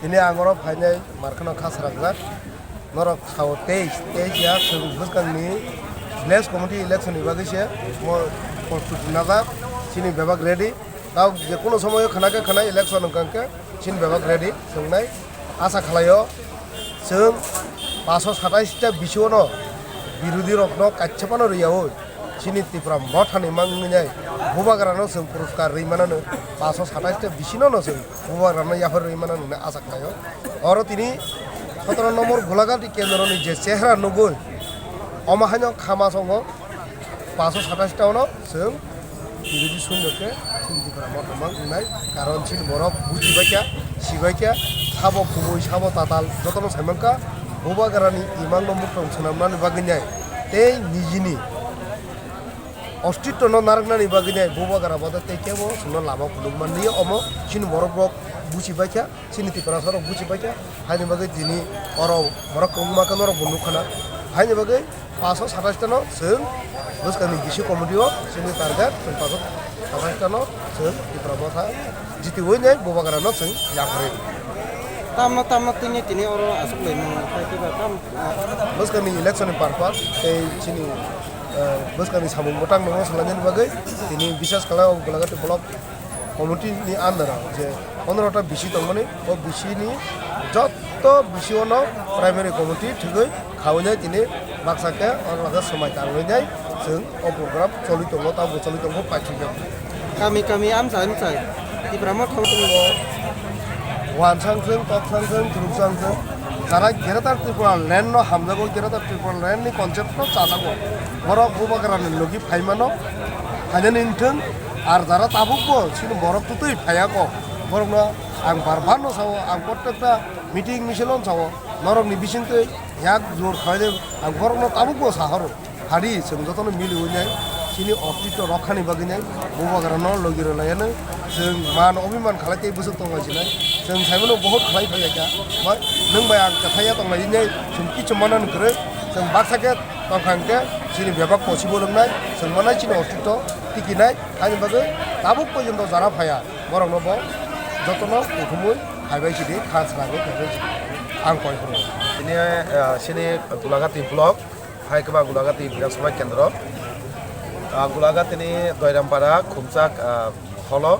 ini angoro fainai markano khasragjak norok sao 23 ya bwskangni village committee election ni bagise mo প্রস্তুতি নাজাক চিনি বিভাগ ready তাও যে কোনো সময় খানাকে খানাই ইলেকশন কাঙ্কে চিনি বিভাগ রেডি जोंनाय आसा खालायो जों 527টা বিষয়नो বিরোধী রকনো কাচ্ছাপানো রইয়াও চিনি ত্রিপুরা মঠানি মাংনাय ভুবাগ্রানো जों পুরস্কার রইমানানো 527টা বিষয়নো जों ভুবাগ্রানো ইয়াফর রইমানানো आसा खालायो और তিনি 17 নম্বর গোলাঘাট কেন্দ্রনি যে চেহারা নগৈ অমাহান্য খামা সঙ্গ 527টানো जों বিরোধী শূন্যকে চিন্তিকরা মতমান নাই কারণ চিন বরফ বুঝিবাইকা সিবাইকা সাবো খুবই সাবো তাতাল যতন সাইমানকা ভুবাগারানি ইমান নম্বর সোনামনানি বাগিনায় তেই নিজিনি অস্তিত্ব নারকনানি বাগিনায় ভুবাগারা বাদে তেই কেবো সোনা লামা খুলুমান নিয়ে অম চিন বরফ বুঝিবাইকা চিনিতি করা সরক বুঝিবাইকা হাইনি বাগে তিনি অর বরফ কমাকা নর বন্ধুখানা হাইনি বাগে 527টানো जों বসকানি गिसि कमिटियाव जोंनि टारगेट 527टानो जों ত্রিপুরা जिति वइनाय भुबागारानो जों जाफरे तामनो तिनी और आसुक लैनो फाइटिबा ताम बसकानि इलेक्सन पारपास ए चिनि बसकानि सामुं मोटां नङा सलायनायनि बागै तिनि बिसास खालायाव गोलाघाट ब्लक कमिटिनि आन्दाराव जे 15टा बिसि दंमोन ओ बिसिनि যত बिसियावनो प्राइमारि कमिटि थुगै खावनाय तिनि बाक्साके अरलागा समाय तांनाय जों अ प्रग्राम चलि दङ ताबो चलि दङ पाइथिगोन kami amsai ত্রিপুরা মঠ खावतुंगो वानसांजों टकसांजों दुरुसांजों যারা গেরাতার ত্রিপুরা ল্যান্ড হামজাগো গেরাতার ত্রিপুরা ল্যান্ডनि कन्सेप्टनो चाजागो बर' भुबागारानि लगी फाइमानो फाइनानि इंथों আর যারা তাবুকবো সিनु बरफ तुतै फायाको बरफनो आं बारबानो सावो आं प्रत्येकटा मिटिं मिसिलन सावो नरकनि बिसिंतै याक जोर खायदे आं बरफनो ताबुकबो साहरो हारि जों जतनो मिलि हइनाय सिनि अस्तित्व रक्षानि बागिनाय भुबागारानो लगिरलायानो जों मान अभिमान खालायते बोसोर दंगासिनो जों साइमानो बहुत खालाय फैयाखा मा नों बाय आं खोथाया दंलायनाय जों किछु मानान करे जों बाक्साके दंखांके सिनि बेबाक पसिबल होनाय जों मानाय सिनि अस्तित्व टिकिनाय आंनि बागै दाबो पर्यन्त जारा फाया बरंनो ब जतनो उखुमै फायबायसिदि खासरागै फायबायसिदि आं कयखरो ini sini Gulagati blok hai keba Gulagati Biধানসভা কেন্দ্র Gulagati ini Doirampara Khumchak holo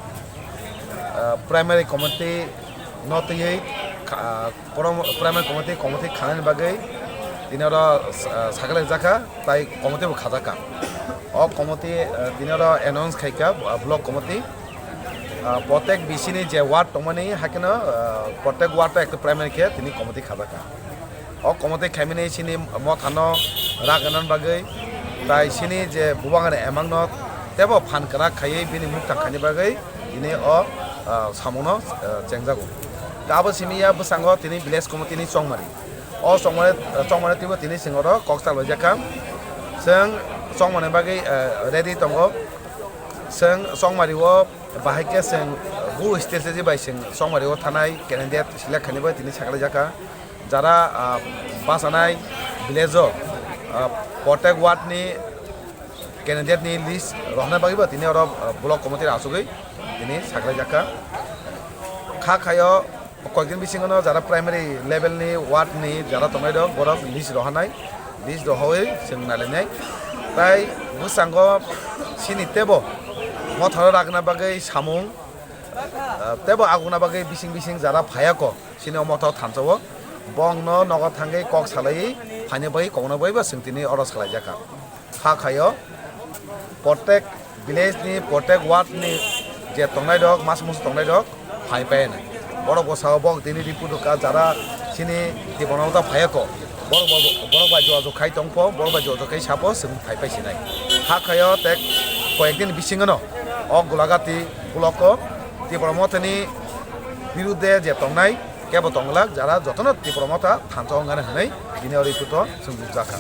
primary committee notiyei primary committee khanani bagai dinara sakale jaka tai committee bo khajaka o committee dinara announce khaika block committee প্রত্যেক বিসিনি যে word তমানি হাকেনা প্রত্যেক ওয়ার্ডটা একটা primary কে তিনি committee খাজাকা ও committee খাইমিনি সিনি মথানো রাগানান বাগৈ তাই সিনি যে বুবাগানে এমাংন তেবো ফানকারা খাইयै বিনি মুক্তা খানি বাগৈ দিনে ও সামনো চেংজাগো দাবो सिमिया बसांगो तिनि विलेज कमिटिनि चंमारि ओ चंमारि तिबो तिनि सिङर कक्सटा लजाका जों चंमारि बागै रेडि दंगो जों चंमारिओ बाहायके जों गु स्टेज जे बाय जों चंमारिओ थानाय केन्डिडेट सिलेक्ट खानिबो तिनि सागले जाका जारा बासानाय विलेजो प्रत्येक वार्डनि केन्डिडेटनि लिस्ट रहना बागैबो तिनि और ब्लक कमिटि आसुगै तिनि सागले जाका खाखायो কয়েকদিন বিসিङनो যারা प्राइमारि लेभेलनि वार्डनि যারা तंनाय दं बरफ लिस्ट रहानाय लिस्ट रहावै जों नालायनाय ताय बुसांगो सिनि तेबो मथर रागना बागै सामुं तेबो आगुना बागै बिसिं যারা फायाको सिनि मथर थानसावो बंनो नगद थांगै कक सालायै फाइनो बागै कौनो बागैबो जों तिनि अरज खालायजाका खाखायो प्रत्येक विलेजनि प्रत्येक वार्डनि जे तंनाय दं मास तंनाय दं फाइपायनाय বড় বসাও বক দিনি রিপুদকা যারা সিনি দিবনাওতা ফায়াকো বড় বাজো জখাই তংপ বড় বাজো জখাই সাপো जों फाइपायसिनाय हाखायो टेक কয়েকদিন বিসিङनो अ गुलागाति ब्लक ত্রিপুরামথাनि বিরুদ্ধে যে তংনাय কেবো তংলাক যারা যতন ত্রিপুরামথা থানচাওঙ্গানে হनै দিনে রিপুতো जों बुजाखा